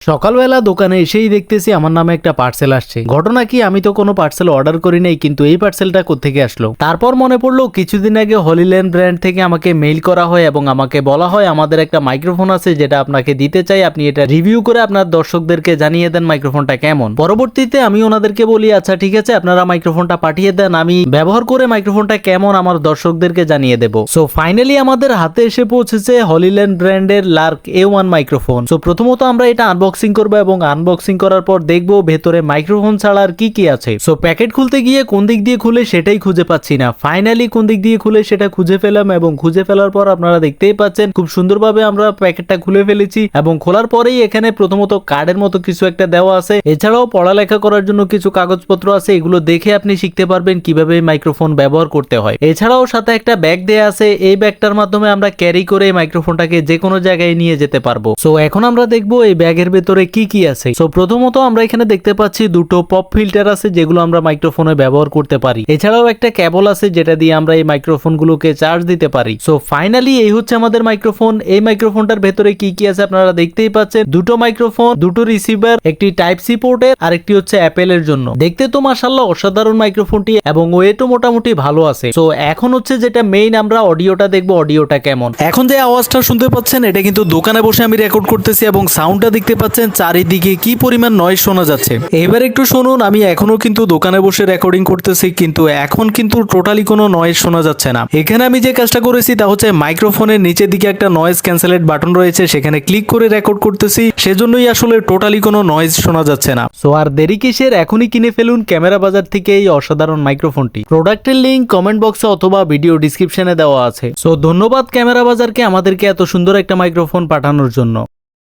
সকালবেলা দোকানে এসেই দেখতেছি আমার নামে একটা পার্সেল আসছে। ঘটনা কি, আমি তো কোনো পার্সেল অর্ডার করি নাই, কিন্তু এই পার্সেলটা কোত্থেকে আসলো। তারপর মনে পড়লো কিছুদিন আগে হলিল্যান্ড ব্র্যান্ড থেকে আমাকে মেইল করা হয় এবং আমাকে বলা হয় আমাদের একটা মাইক্রোফোন আছে যেটা আপনাকে দিতে চাই, আপনি এটা রিভিউ করে আপনার দর্শকদেরকে জানিয়ে দেন মাইক্রোফোনটা কেমন। পরবর্তীতে আমি ওনাদেরকে বলি আচ্ছা ঠিক আছে, আপনারা মাইক্রোফোনটা পাঠিয়ে দেন, আমি ব্যবহার করে মাইক্রোফোনটা কেমন আমার দর্শকদেরকে জানিয়ে দেব। সো ফাইনালি আমাদের হাতে এসে পৌঁছেছে হলিল্যান্ড ব্র্যান্ডের লার্ক A1 মাইক্রোফোন। সো প্রথমত আমরা এটা আনবক্সিং করবো এবং আনবক্সিং করার পর দেখবো ভেতরে মাইক্রোফোন ছাড়া আর কি কি আছে। সো প্যাকেট খুলতে গিয়ে কোন দিক দিয়ে খুলে সেটাই খুঁজে পাচ্ছি না। ফাইনালি কোন দিক দিয়ে খুলে সেটা খুঁজে পেলাম এবং খুঁজে ফেলার পর আপনারা দেখতেই পাচ্ছেন খুব সুন্দরভাবে আমরা প্যাকেটটা খুলে ফেলেছি এবং খোলার পরেই এখানে প্রথমত কার্ডের মতো কিছু একটা দেওয়া আছে। এছাড়াও পড়ালেখা করার জন্য কিছু কাগজপত্র আছে, এগুলো দেখে আপনি শিখতে পারবেন কিভাবে মাইক্রোফোন ব্যবহার করতে হয়। এছাড়াও সাথে একটা ব্যাগ দেয়া আছে, এই ব্যাগটার মাধ্যমে আমরা ক্যারি করে মাইক্রোফোনটাকে যে কোনো জায়গায় নিয়ে যেতে পারবো। সো এখন আমরা দেখবো এই ব্যাগের ভেতরে কি কি আছে। সো প্রথমত আমরা এখানে দেখতে পাচ্ছি দুটো পপ ফিল্টার আছে যেগুলো আমরা মাইক্রোফোনে ব্যবহার করতে পারি। এছাড়াও একটা কেবল আছে যেটা দিয়ে আমরা এই মাইক্রোফোন গুলোকে চার্জ দিতে পারি। সো ফাইনালি এই হচ্ছে আমাদের মাইক্রোফোন। এই মাইক্রোফোনটার ভেতরে কি কি আছে আপনারা দেখতেই পাচ্ছেন, দুটো মাইক্রোফোন, দুটো রিসিভার, একটি টাইপ সি পোর্টের আর একটি হচ্ছে অ্যাপেলের জন্য। দেখতে তো মাশাআল্লাহ অসাধারণ মাইক্রোফোনটি এবং ওয়েটও মোটামুটি ভালো আছে। সো এখন হচ্ছে যেটা মেইন, আমরা অডিওটা দেখবো অডিওটা কেমন। এখন যে আওয়াজটা শুনতে পাচ্ছেন এটা কিন্তু দোকানে বসে আমি রেকর্ড করতেছি এবং সাউন্ডটা দেখতে পাচ্ছেন চারিদিকে কি পরিমাণ নয়েজ শোনা যাচ্ছে। এবার একটু শুনুন, আমি এখনো কিন্তু দোকানে বসে রেকর্ডিং করতেছি কিন্তু এখন কিন্তু টোটালি কোনো নয়েজ শোনা যাচ্ছে না। এখানে আমি যে কাজটা করেছি তা হচ্ছে মাইক্রোফোনের নিচের দিকে একটা নয়েজ ক্যান্সেলেট বাটন রয়েছে, সেখানে ক্লিক করে রেকর্ড করতেছি, সেজন্যই আসলে টোটালি কোনো নয়েজ শোনা যাচ্ছে না। সো আর দেরি কিসের, এখনই কিনে ফেলুন ক্যামেরা বাজার থেকে এই অসাধারণ মাইক্রোফোনটি। প্রোডাক্টের লিংক কমেন্ট বক্সে অথবা ভিডিও ডিসক্রিপশনে দেওয়া আছে। সো ধন্যবাদ ক্যামেরা বাজারকে আমাদেরকে এত সুন্দর একটা মাইক্রোফোন পাঠানোর জন্য।